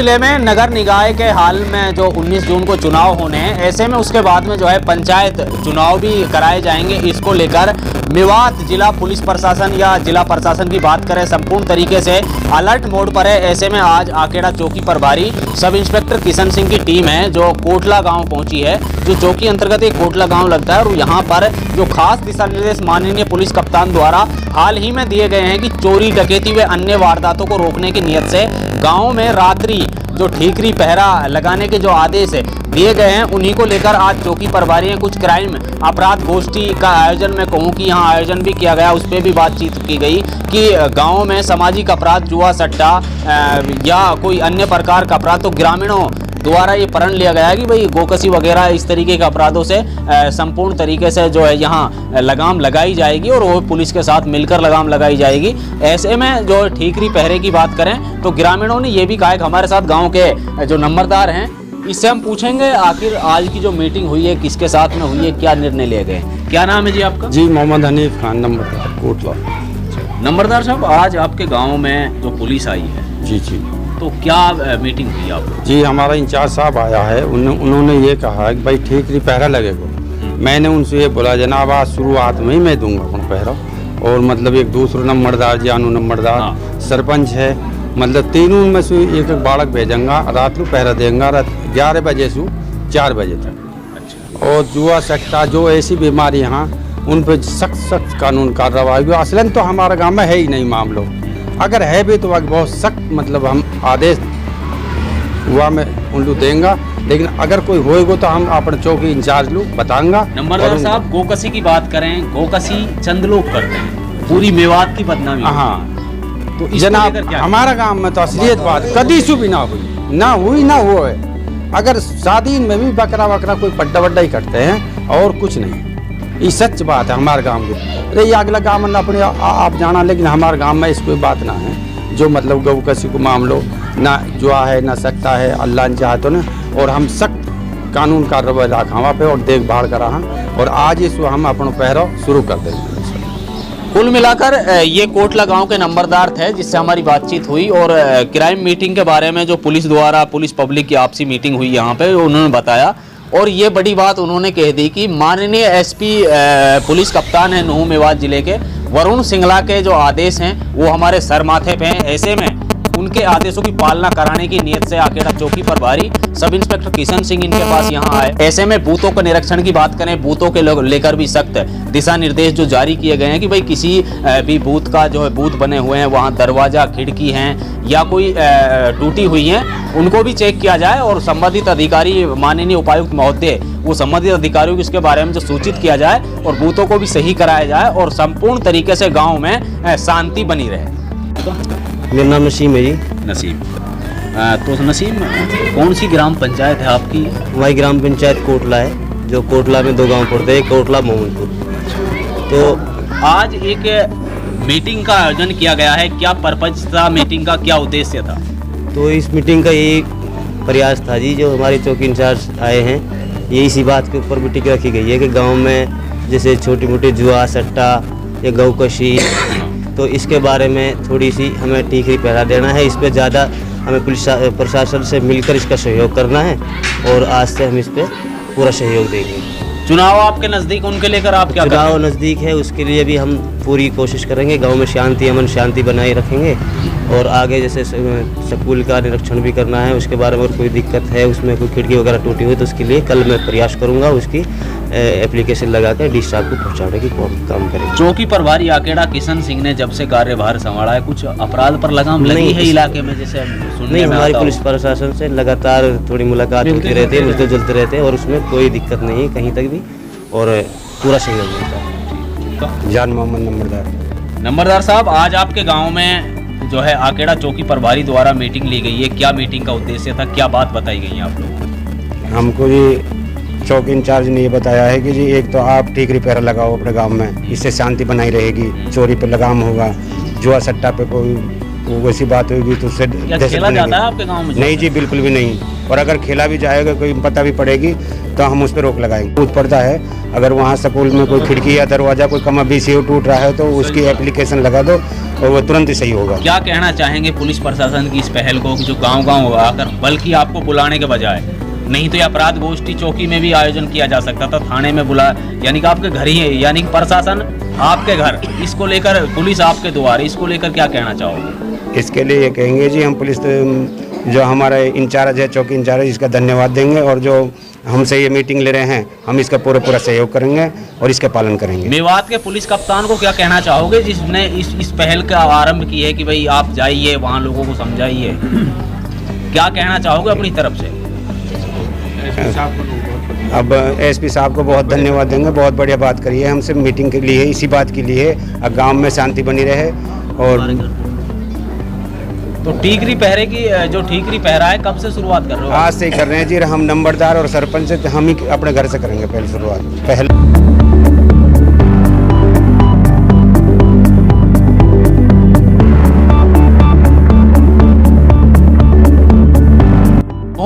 जिले में नगर निकाय के हाल में जो 19 जून को चुनाव होने हैं, ऐसे में उसके बाद में जो है पंचायत चुनाव भी कराए जाएंगे। इसको लेकर मेवात जिला पुलिस प्रशासन या जिला प्रशासन की बात करें, संपूर्ण तरीके से अलर्ट मोड पर है। ऐसे में आज आकेड़ा चौकी प्रभारी सब इंस्पेक्टर किशन सिंह की टीम है जो कोटला गांव पहुंची है, जो चौकी अंतर्गत एक कोटला गांव लगता है, और यहाँ पर जो खास दिशा निर्देश माननीय पुलिस कप्तान द्वारा हाल ही में दिए गए हैं कि चोरी डकैती व अन्य वारदातों को रोकने की नियत से गांव में रात्रि जो ठीकरी पहरा लगाने के जो आदेश दिए गए हैं, उन्हीं को लेकर आज चौकी प्रभारी हैं। कुछ क्राइम अपराध गोष्ठी का आयोजन मैं कहूँ कि यहाँ आयोजन भी किया गया, उस पर भी बातचीत की गई कि गांव में सामाजिक अपराध, जुआ सट्टा या कोई अन्य प्रकार का अपराध, तो ग्रामीणों द्वारा ये प्रण लिया गया है कि भाई गोकसी वगैरह इस तरीके के अपराधों से संपूर्ण तरीके से जो है यहाँ लगाम लगाई जाएगी और वो पुलिस के साथ मिलकर लगाम लगाई जाएगी। ऐसे में जो ठीकरी पहरे की बात करें तो ग्रामीणों ने ये भी कहा कि हमारे साथ गांव के जो नंबरदार हैं, इससे हम पूछेंगे आखिर आज की जो मीटिंग हुई है किसके साथ में हुई है, क्या निर्णय लिए गए। क्या नाम है जी आपका? जी मोहम्मद हनीफ खान, नंबरदार कोटला। नंबरदार साहब, आज आपके गाँव में जो पुलिस आई है, जी जी, तो क्या मीटिंग हुई आप? जी हमारा इंचार्ज साहब आया है, उन्होंने ये कहा कि भाई ठीकरी पहरा लगेगा। मैंने उनसे ये बोला जनाब आज शुरुआत में ही मैं दूंगा अपन पहरा, और मतलब एक दूसरा नंबरदार जानू नंबरदार सरपंच है, मतलब तीनों में से एक एक बालक भेजूंगा, रात को पहरा देंगे 11 बजे से 4 बजे तक। अच्छा। और जुआ सट्टा जो ऐसी बीमारी यहाँ उन पर सख्त कानून कार्रवाई। असलन तो हमारे गाँव में है ही नहीं मामलों, अगर है भी तो बहुत सख्त मतलब हम आदेश हुआ में उनको देंगे, लेकिन अगर कोई होएगा तो हम अपने चौकी इंचार्ज लोग बताएंगा। नंबरदार साहब, गोकसी की बात करें, गोकसी चंद लोग करते हैं, पूरी मेवात की बदनामी। हाँ तो जनाब हमारा गांव में तो असलियत बात कभी से भी ना हुई ना हुआ है। अगर शादी में भी बकरा वकरा कोई पड्डा वड्डा ही करते हैं और कुछ नहीं, ये सच बात है हमारे गांव की। अरे ये अगला गांव में अपने आप जाना, लेकिन हमारे गांव में इसको बात ना है जो मतलब गौ कसी को मामलो ना जुआ है ना सकता है, अल्लाह ने चाहे तो ना। और हम सख्त कानून कार्रवाई रखा वहाँ पे और देखभाल करा, और आज इसको हम अपना पहरा शुरू कर देंगे। कुल मिलाकर ये कोटला गांव के नंबरदार थे जिससे हमारी बातचीत हुई, और क्राइम मीटिंग के बारे में जो पुलिस द्वारा पुलिस पब्लिक की आपसी मीटिंग हुई यहाँ पे, उन्होंने बताया। और ये बड़ी बात उन्होंने कह दी कि माननीय एसपी पुलिस कप्तान है नूह मेवात जिले के वरुण सिंगला के जो आदेश हैं वो हमारे सर माथे पे हैं। ऐसे में उनके आदेशों की पालना कराने की नियत से आकेड़ा चौकी प्रभारी सब इंस्पेक्टर किशन सिंह इनके पास यहाँ आए। ऐसे में बूथों के निरीक्षण की बात करें, बूथों के लेकर भी सख्त दिशा निर्देश जो जारी किए गए हैं कि भाई किसी भी बूथ का जो है बूथ बने हुए हैं वहाँ दरवाजा खिड़की हैं या कोई टूटी हुई हैं, उनको भी चेक किया जाए, और संबंधित अधिकारी माननीय उपायुक्त महोदय वो संबंधित अधिकारियों को इसके बारे में जो सूचित किया जाए और बूथों को भी सही कराया जाए और संपूर्ण तरीके से गाँव में शांति बनी रहे। मेरा नाम नसीम है जी। नसीम, तो नसीम कौन सी ग्राम पंचायत है आपकी? हमारी ग्राम पंचायत कोटला है, जो कोटला में 2 गांव पड़ते हैं, कोटला मोहनपुर। तो आज एक मीटिंग का आयोजन किया गया है, क्या पर्पज था मीटिंग का, क्या उद्देश्य था? तो इस मीटिंग का यही प्रयास था जी, जो हमारे चौकी इंचार्ज आए हैं, ये इसी बात के ऊपर मीटिंग रखी गई है कि गाँव में जैसे छोटी मोटी जुआ सट्टा या गौकशी, तो इसके बारे में थोड़ी सी हमें ठीकरी पहरा देना है। इस पर ज़्यादा हमें पुलिस प्रशासन से मिलकर इसका सहयोग करना है, और आज से हम इस पर पूरा सहयोग देंगे। चुनाव आपके नज़दीक, उनके लेकर आप क्या? चुनाव नज़दीक है, उसके लिए भी हम पूरी कोशिश करेंगे, गांव में शांति अमन शांति बनाए रखेंगे, और आगे जैसे स्कूल का निरीक्षण भी करना है, उसके बारे में कोई दिक्कत है, उसमें कोई खिड़की वगैरह टूटी हुई तो उसके लिए कल मैं प्रयास करूंगा, उसकी एप्लीकेशन लगा कर डीएसआर को पहुंचाने की काम करेंगे। चौकी प्रभारी आकेड़ा किशन सिंह ने जब से कार्यभार संभाला है, कुछ अपराध पर लगाम लगी है इलाके में? जैसे नहीं, हमारी पुलिस प्रशासन से लगातार थोड़ी मुलाकात होती रहती है, मिलते जुलते रहते हैं, और उसमें कोई दिक्कत नहीं है कहीं तक भी, और पूरा सहयोग मिलता है। जान मोहम्मद नंबरदार साहब, आज आपके गाँव में जो है आकेड़ा चौकी प्रभारी द्वारा मीटिंग ली गई है, क्या मीटिंग का उद्देश्य था, क्या बात बताई गई है आप लोग? हमको जी चौकी इंचार्ज ने ये बताया है कि जी एक तो आप ठीकरी पहरा लगाओ अपने गांव में, इससे शांति बनाई रहेगी, चोरी पे लगाम होगा, जुआ सट्टा पे कोई वैसी बात होगी तो उससे खेला जाता है आपके गांव में? नहीं जी, बिल्कुल भी नहीं। और अगर खेला भी जाएगा, कोई पता भी पड़ेगी तो हम उस पर रोक लगाएंगे। टूट पड़ता है, अगर वहाँ स्कूल में कोई खिड़की या दरवाज़ा कोई कमा बीसी टूट रहा है तो उसकी एप्लीकेशन लगा दो और वो तुरंत ही सही होगा। क्या कहना चाहेंगे पुलिस प्रशासन की इस पहल को कि जो गांव-गांव आकर बल्कि आपको बुलाने के बजाय, नहीं तो ये अपराध गोष्ठी चौकी में भी आयोजन किया जा सकता था, थाने में बुला, यानी कि आपके घर ही है, यानी कि प्रशासन आपके घर, इसको लेकर पुलिस आपके द्वार, इसको लेकर क्या कहना चाहोगे? इसके लिए ये कहेंगे जी हम पुलिस जो हमारा इंचार्ज है, चौकी इंचार्ज, इसका धन्यवाद देंगे और जो हमसे ये मीटिंग ले रहे हैं हम इसका पूरा सहयोग करेंगे और इसका पालन करेंगे। मेवात के पुलिस कप्तान को क्या कहना चाहोगे जिसने इस पहल का आरंभ की है कि भाई आप जाइए वहाँ लोगों को समझाइए, क्या कहना चाहोगे अपनी तरफ से? अब एसपी साहब को बहुत धन्यवाद देंगे, बहुत बढ़िया बात करी है हमसे मीटिंग के लिए, इसी बात के लिए गांव में शांति बनी रहे। और तो ठीकरी पहरे की जो ठीकरी पहरा है कब से शुरुआत कर रहे हो? आज से ही कर रहे हैं जी, हम नंबरदार और सरपंच से हम ही अपने घर से करेंगे पहले शुरुआत।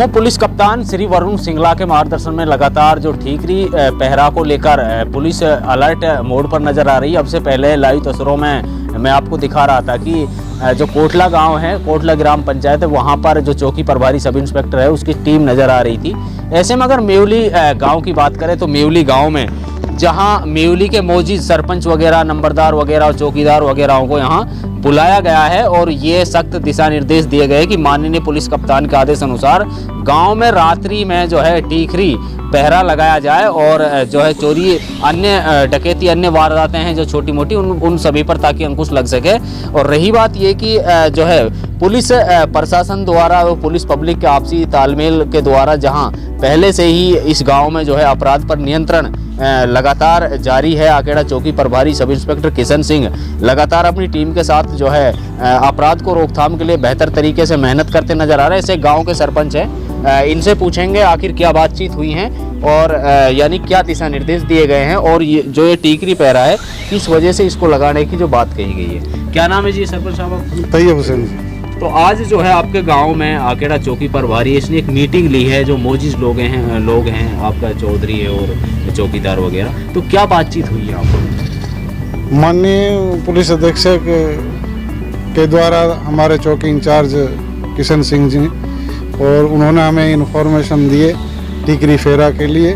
पुलिस कप्तान श्री वरुण सिंगला के मार्गदर्शन में लगातार जो ठीकरी पहरा को लेकर पुलिस अलर्ट मोड पर नजर आ रही है। अब से पहले लाइव तस्वीरों में मैं आपको दिखा रहा था कि जो कोटला गांव है, कोटला ग्राम पंचायत है, वहां पर जो चौकी प्रभारी सब इंस्पेक्टर है उसकी टीम नजर आ रही थी। ऐसे में अगर मेवली गांव की बात करें तो मेवली गांव में जहां मेवली के मौजूद सरपंच वगैरह, नंबरदार वगैरह और चौकीदार वगैरह को यहाँ बुलाया गया है और ये सख्त दिशा निर्देश दिए गए कि माननीय पुलिस कप्तान के आदेश अनुसार गांव में रात्रि में जो है ठीकरी पहरा लगाया जाए और जो है चोरी, अन्य डकैती, अन्य वारदातें हैं जो छोटी मोटी उन सभी पर ताकि अंकुश लग सके। और रही बात ये कि जो है पुलिस प्रशासन द्वारा और पुलिस पब्लिक के आपसी तालमेल के द्वारा जहां पहले से ही इस गांव में जो है अपराध पर नियंत्रण लगातार जारी है। आकेड़ा चौकी प्रभारी सब इंस्पेक्टर किशन सिंह लगातार अपनी टीम के साथ जो है अपराध को रोकथाम के लिए बेहतर तरीके से मेहनत करते नजर आ रहे हैं। ऐसे गांव के सरपंच हैं, इनसे पूछेंगे आखिर क्या बातचीत हुई है और यानी क्या दिशा निर्देश दिए गए हैं और ये ठीकरी पहरा है किस वजह से इसको लगाने की जो बात कही गई है। क्या नाम है जी सरपंच साहब? तैयब हुसैन। तो आज जो है आपके गांव में आकेड़ा चौकी प्रभारी इसने एक मीटिंग ली है, जो मौजूद लोग हैं आपका चौधरी है और चौकीदार वगैरह, तो क्या बातचीत हुई है आपको? माननीय पुलिस अधीक्षक के द्वारा हमारे चौकी इंचार्ज किशन सिंह जी और उन्होंने हमें इन्फॉर्मेशन दिए ठीकरी फेरा के लिए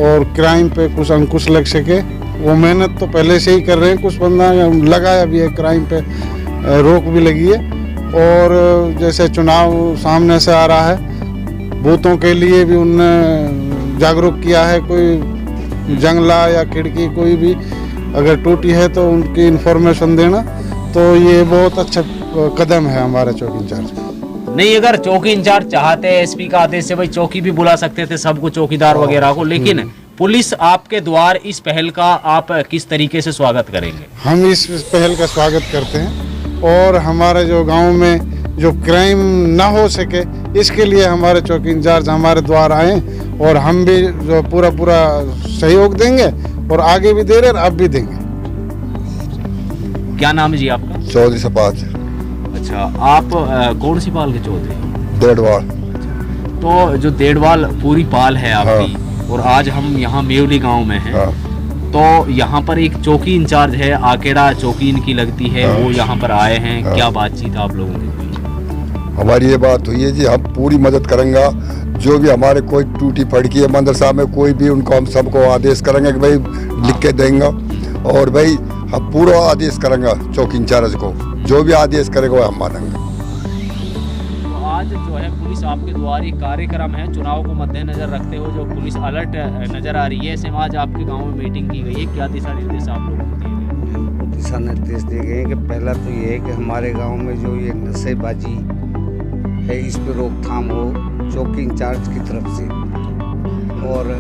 और क्राइम पे कुछ अंकुश लग सके। वो मेहनत तो पहले से ही कर रहे हैं, कुछ बंदा लगाया भी है, क्राइम पे रोक भी लगी है। और जैसे चुनाव सामने से आ रहा है, बूथों के लिए भी उनने जागरूक किया है, कोई जंगला या खिड़की कोई भी अगर टूटी है तो उनकी इन्फॉर्मेशन देना, तो ये बहुत अच्छा कदम है हमारे चौकी इंचार्ज। नहीं, अगर चौकी इंचार्ज चाहते हैं एसपी का आदेश से भाई चौकी भी बुला सकते थे सबको, चौकीदार वगैरह को, लेकिन पुलिस आपके द्वार इस पहल का आप किस तरीके से स्वागत करेंगे? हम इस पहल का स्वागत करते हैं और हमारे जो गांव में जो क्राइम ना हो सके इसके लिए हमारे चौकी इंचार्ज हमारे द्वार आए और हम भी जो पूरा सहयोग देंगे और आगे भी दे रहे हैं, अब भी देंगे। क्या नाम है जी आपका? चौधरी सपाज। अच्छा, आप कौन सी पाल के चौधरी? डेढ़वाल। तो जो डेढ़वाल पूरी पाल है आपकी, और आज हम यहाँ मेवली गांव में हैं, तो यहाँ पर एक चौकी इंचार्ज है, आकेड़ा चौकी इनकी लगती है, वो यहाँ पर आए हैं, क्या बातचीत आप लोगों की हुई? हमारी ये बात हुई है जी, हम पूरी मदद करेंगे, जो भी हमारे कोई टूटी फड़की है मदरसा में कोई भी, उनको हम सबको आदेश करेंगे कि भाई लिख के देंगे और भाई हम पूरा आदेश करेंगे चौकी इंचार्ज को, जो भी आदेश करेगा वो हम मानेंगे। तो आज जो है पुलिस आपके द्वारा एक कार्यक्रम है, चुनाव को मद्देनजर रखते हुए जो पुलिस अलर्ट नजर आ रही है, ऐसे में आज आपके गांव में मीटिंग की गई है, क्या दिशा निर्देश आप लोगों को दिए गए? हमको दिशा निर्देश दिए गए हैं कि पहला तो ये है कि हमारे गांव में जो ये नशेबाजी है इस पर रोकथाम हो चौकी इंचार्ज की तरफ से, और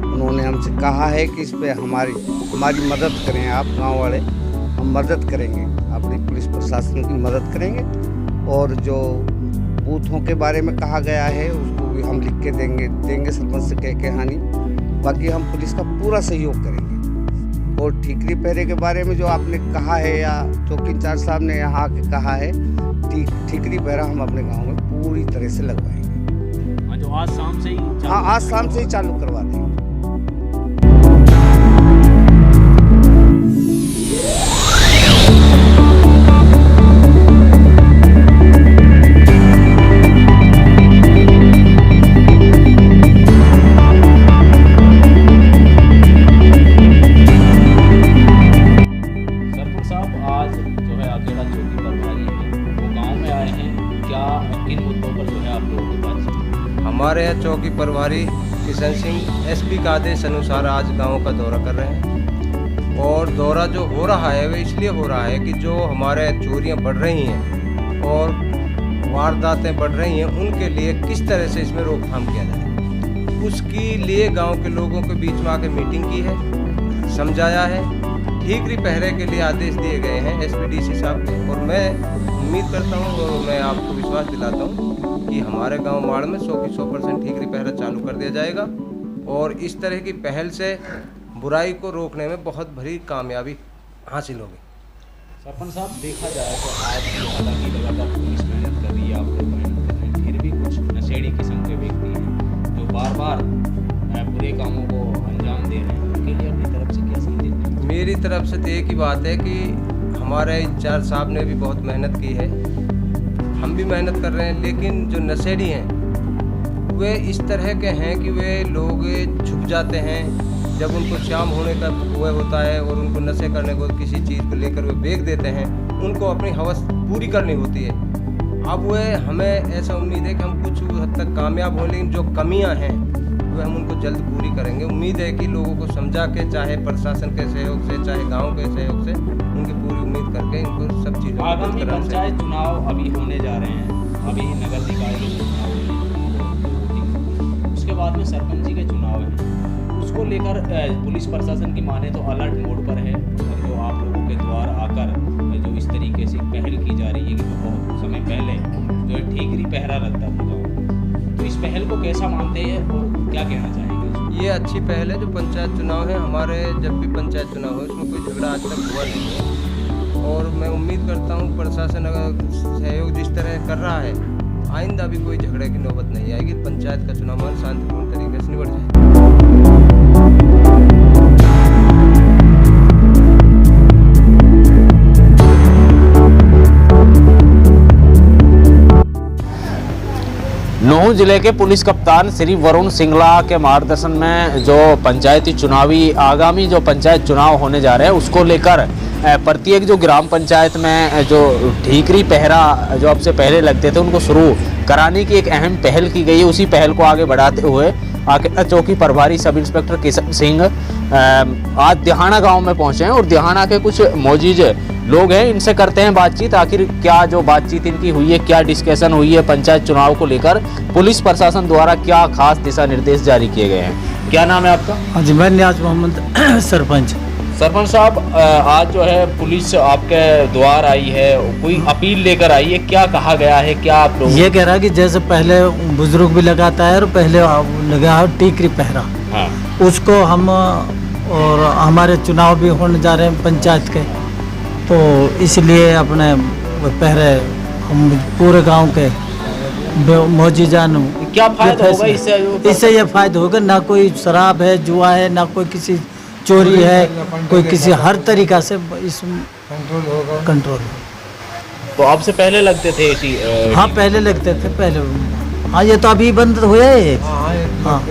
उन्होंने हमसे कहा है कि इस पर हमारी मदद करें आप गांव वाले, हम मदद करेंगे, अपनी पुलिस प्रशासन की मदद करेंगे, और जो बूथों के बारे में कहा गया है उसको भी हम लिख के देंगे सरपंच से कह के हानि, बाकी हम पुलिस का पूरा सहयोग करेंगे। और ठीकरी पहरे के बारे में जो आपने कहा है या चौकी इंचार्ज साहब ने यहाँ आके कहा है, ठीकरी पहरा हम अपने गांव में पूरी तरह से लगवाएंगे। जो आज शाम से ही हाँ, आज शाम से ही चालू करवा देंगे। सरपंच साहब, आज जो है अकेला चौकी प्रभारी है वो गांव में आए हैं, क्या किन मुद्दों पर जो है आप लोगों की बातचीत? हमारे यहाँ चौकी प्रभारी किशन सिंह एसपी का आदेश अनुसार आज गांव का दौरा कर रहे हैं। और दौरा जो हो रहा है वह इसलिए हो रहा है कि जो हमारे चोरियां बढ़ रही हैं और वारदातें बढ़ रही हैं, उनके लिए किस तरह से इसमें रोकथाम किया जाए, उसके लिए गांव के लोगों के बीच में आके मीटिंग की है, समझाया है। ठीकरी पहरे के लिए आदेश दिए गए हैं एसपीडीसी साहब के। और मैं उम्मीद करता हूँ और मैं आपको विश्वास दिलाता हूँ कि हमारे गांव माड़ में 100% ठीकरी पहरा चालू कर दिया जाएगा। और इस तरह की पहल से बुराई को रोकने में बहुत बड़ी कामयाबी हासिल होगी। सरपंच साहब, देखा जाए तो आज भी हालांकि लगातार पुलिस मेहनत कर रही है, आप लोग मेहनत कर रहे हैं, फिर भी कुछ नशेड़ी किस्म के व्यक्ति हैं जो बार बार बुरे कामों को अंजाम दे रहे हैं, उनके लिए अपनी तरफ से क्या संदेश दें? मेरी तरफ से तो एक ही बात है कि हमारे इंचार्ज साहब ने भी बहुत मेहनत की है, हम भी मेहनत कर रहे हैं, लेकिन जो नशेड़ी हैं वे इस तरह के हैं कि वे लोग छुप जाते हैं जब उनको शाम होने का वह होता है और उनको नशे करने को किसी चीज़ को लेकर वे बेच देते हैं, उनको अपनी हवस पूरी करनी होती है। अब वह हमें ऐसा उम्मीद है कि हम कुछ हद तक कामयाब हों, लेकिन जो कमियां हैं वह हम उनको जल्द पूरी करेंगे। उम्मीद है कि लोगों को समझा के, चाहे प्रशासन के सहयोग से, चाहे गाँव के सहयोग से, उनकी पूरी उम्मीद करके इनको सब चीज़ें आगामी पंचायत चुनाव अभी होने जा रहे हैं, अभी नगर निकाय के चुनाव होने, उसके बाद में सरपंच जी के चुनाव हैं, उसको लेकर पुलिस प्रशासन की माने तो अलर्ट मोड पर है। और जो आप लोगों के द्वार आकर जो इस तरीके से पहल की जा रही है कि जो बहुत समय पहले जो ठीकरी पहरा लगता था गाँव, तो इस पहल को कैसा मानते हैं और क्या कहना चाहेंगे? ये अच्छी पहल है। जो पंचायत चुनाव है, हमारे जब भी पंचायत चुनाव हो उसमें कोई झगड़ा आज तक हुआ नहीं है। और मैं उम्मीद करता हूँ प्रशासन अगर सहयोग जिस तरह कर रहा है, आइंदा भी कोई झगड़े की नौबत नहीं आएगी। पंचायत का चुनाव शांतिपूर्ण तरीके से निपट जाएगा। नूंह जिले के पुलिस कप्तान श्री वरुण सिंगला के मार्गदर्शन में जो पंचायती चुनावी आगामी जो पंचायत चुनाव होने जा रहे हैं उसको लेकर प्रत्येक जो ग्राम पंचायत में जो ठीकरी पहरा जो अब से पहले लगते थे उनको शुरू कराने की एक अहम पहल की गई है। उसी पहल को आगे बढ़ाते हुए आके चौकी प्रभारी सब इंस्पेक्टर किशन सिंह आज दिहाना गांव में पहुंचे हैं और दिहाना के कुछ मौजूद लोग हैं, इनसे करते हैं बातचीत। आखिर क्या जो बातचीत इनकी हुई है, क्या डिस्कशन हुई है पंचायत चुनाव को लेकर, पुलिस प्रशासन द्वारा क्या खास दिशा निर्देश जारी किए गए हैं। क्या नाम है आपका? हाँ जी, मैं नियाज मोहम्मद सरपंच। सरपंच साहब, आज जो है पुलिस आपके द्वार आई है, कोई अपील लेकर आई है, क्या कहा गया है, क्या आप लोग? ये कह रहा है कि जैसे पहले बुजुर्ग भी लगाता है और पहले लगा है ठीकरी पहरा, हाँ, उसको हम और हमारे चुनाव भी होने जा रहे हैं पंचायत के, तो इसलिए अपने पहरे हम पूरे गांव के मौजूदान क्या फायदा होगा इससे ये फायदा होगा, ना कोई शराब है, जुआ है, ना कोई किसी चोरी है, कोई किसी हर तरीका से इस कंट्रोल। तो आपसे पहले लगते थे इसी? हाँ, पहले लगते थे पहले। हाँ, ये तो अभी बंद हुए है। हाँ,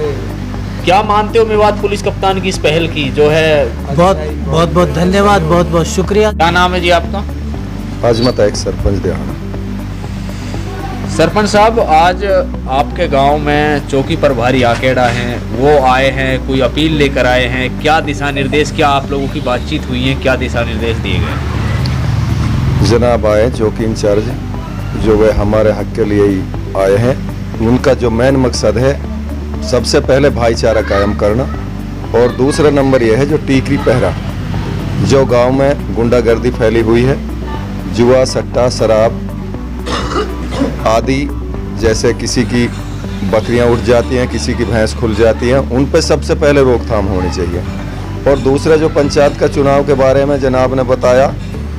क्या मानते हो मेवात पुलिस कप्तान की इस पहल की जो है? बहुत बहुत बहुत धन्यवाद, बहुत बहुत शुक्रिया। क्या नाम है जी आपका? आजमत है, एक सरपंच दिहाना। सरपंच साहब, आज आपके गांव में चौकी प्रभारी आकेड़ा हैं, वो आए हैं, कोई अपील लेकर आए हैं, क्या दिशा निर्देश, क्या आप लोगों की बातचीत हुई है, क्या दिशा निर्देश दिए गए? जनाब आए चौकी इंचार्ज, जो वे हमारे हक के लिए ही आए हैं। उनका जो मेन मकसद है, सबसे पहले भाईचारा कायम करना, और दूसरा नंबर यह है जो ठीकरी पहरा, जो गांव में गुंडागर्दी फैली हुई है, जुआ, सट्टा, शराब आदि, जैसे किसी की बकरियां उठ जाती हैं, किसी की भैंस खुल जाती हैं, उन पे सबसे पहले रोकथाम होनी चाहिए। और दूसरा जो पंचायत का चुनाव के बारे में जनाब ने बताया,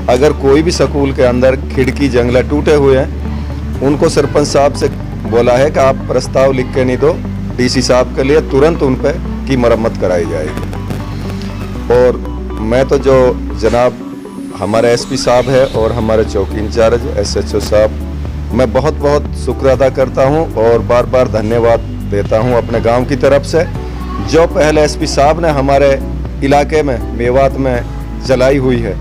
अगर कोई भी स्कूल के अंदर खिड़की जंगला टूटे हुए हैं, उनको सरपंच साहब से बोला है कि आप प्रस्ताव लिख के नहीं दो डीसी साहब के लिए, तुरंत उन पे की मरम्मत कराई जाएगी। और मैं तो जो जनाब हमारे एसपी साहब है और हमारे चौकी इंचार्ज SHO साहब, मैं बहुत बहुत शुक्र अदा करता हूं और बार बार धन्यवाद देता हूं अपने गांव की तरफ से। जो पहले एसपी साहब ने हमारे इलाके में मेवात में चलाई हुई है,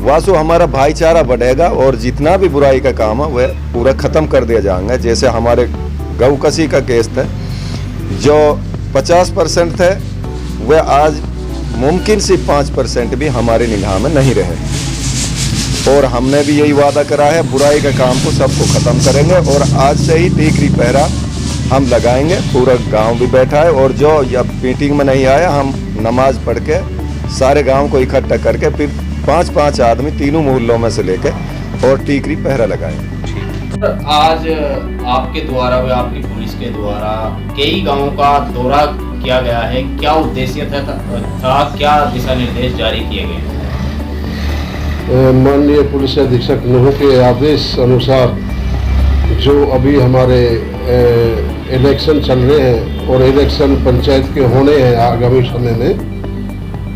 वासु हमारा भाईचारा बढ़ेगा और जितना भी बुराई का काम है वह पूरा ख़त्म कर दिया जाएगा। जैसे हमारे गऊ कसी का केस था, जो 50% थे वह आज मुमकिन सी 5% भी हमारी निगाह में नहीं रहे। और हमने भी यही वादा करा है, बुराई के काम को सबको ख़त्म करेंगे और आज से ही टीकरी पहरा हम लगाएंगे। पूरा गांव भी बैठा है और जो अब मीटिंग में नहीं आया, हम नमाज पढ़ के सारे गांव को इकट्ठा करके फिर 5-5 आदमी तीनों मोहल्लों में से लेके और टीकरी पहरा लगाएंगे। आज आपके द्वारा व आपकी पुलिस के द्वारा कई गांवों का दौरा किया गया है, क्या उद्देश्य था, क्या दिशा निर्देश जारी किए गए हैं? माननीय पुलिस अधीक्षक नूह के आदेश अनुसार जो अभी हमारे इलेक्शन चल रहे हैं और इलेक्शन पंचायत के होने हैं आगामी समय में,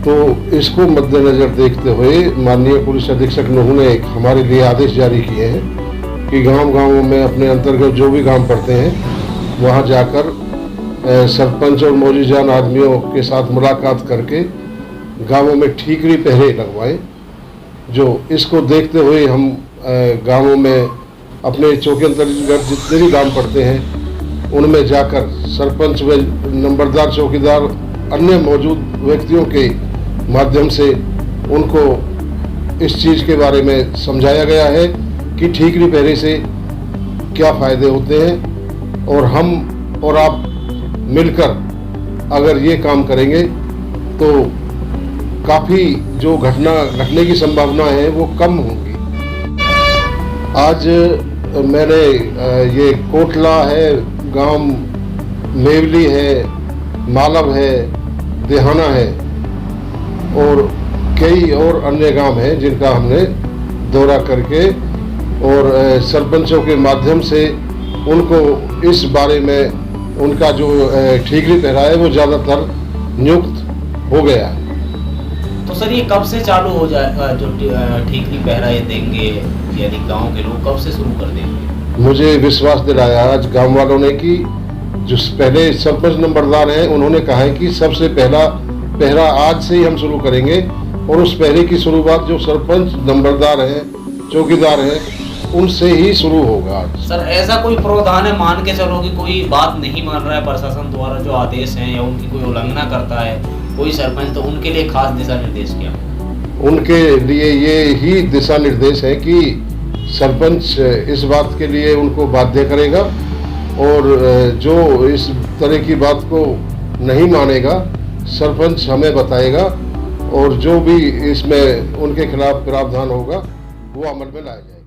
तो इसको मद्देनज़र देखते हुए माननीय पुलिस अधीक्षक नूह ने हमारे लिए आदेश जारी किए हैं कि गांव-गांव में अपने अंतर्गत जो भी गांव पड़ते हैं वहां जाकर सरपंच और मौजूजान आदमियों के साथ मुलाकात करके गांवों में ठीकरी पहरे लगवाएं। जो इसको देखते हुए हम गांवों में अपने चौकी अंतर्गत जितने भी गांव पड़ते हैं उनमें जाकर सरपंच व नंबरदार, चौकीदार, अन्य मौजूद व्यक्तियों के माध्यम से उनको इस चीज़ के बारे में समझाया गया है कि ठीकरी पहरे से क्या फ़ायदे होते हैं और हम और आप मिलकर अगर ये काम करेंगे तो काफ़ी जो घटने की संभावना है वो कम होंगी। आज मैंने ये कोटला है, गांव मेवली है, मालव है, देहाना है और कई और अन्य गांव हैं जिनका हमने दौरा करके और सरपंचों के माध्यम से उनको इस बारे में उनका जो ठीकरी पहरा है वो ज़्यादातर नियुक्त हो गया है। तो सर ये कब से चालू हो जाएगा जो ठीकरी पहरा ये देंगे, यदि गांव के लोग कब से शुरू कर देंगे? मुझे विश्वास दिलाया आज गांव वालों ने कि जो पहले सरपंच नंबरदार हैं उन्होंने कहा है कि सबसे पहला पहरा आज से ही हम शुरू करेंगे और उस पहरे की शुरुआत जो सरपंच नंबरदार हैं, चौकीदार हैं, उनसे ही शुरू होगा। सर ऐसा कोई प्रावधान है, मान के चलो कि कोई बात नहीं मान रहा है प्रशासन द्वारा जो आदेश हैं या उनकी कोई उल्लंघना करता है कोई सरपंच, तो उनके लिए खास दिशा निर्देश क्या? उनके लिए ये ही दिशा निर्देश है कि सरपंच इस बात के लिए उनको बाध्य करेगा और जो इस तरह की बात को नहीं मानेगा सरपंच हमें बताएगा और जो भी इसमें उनके खिलाफ प्रावधान होगा वो अमल में लाया जाएगा।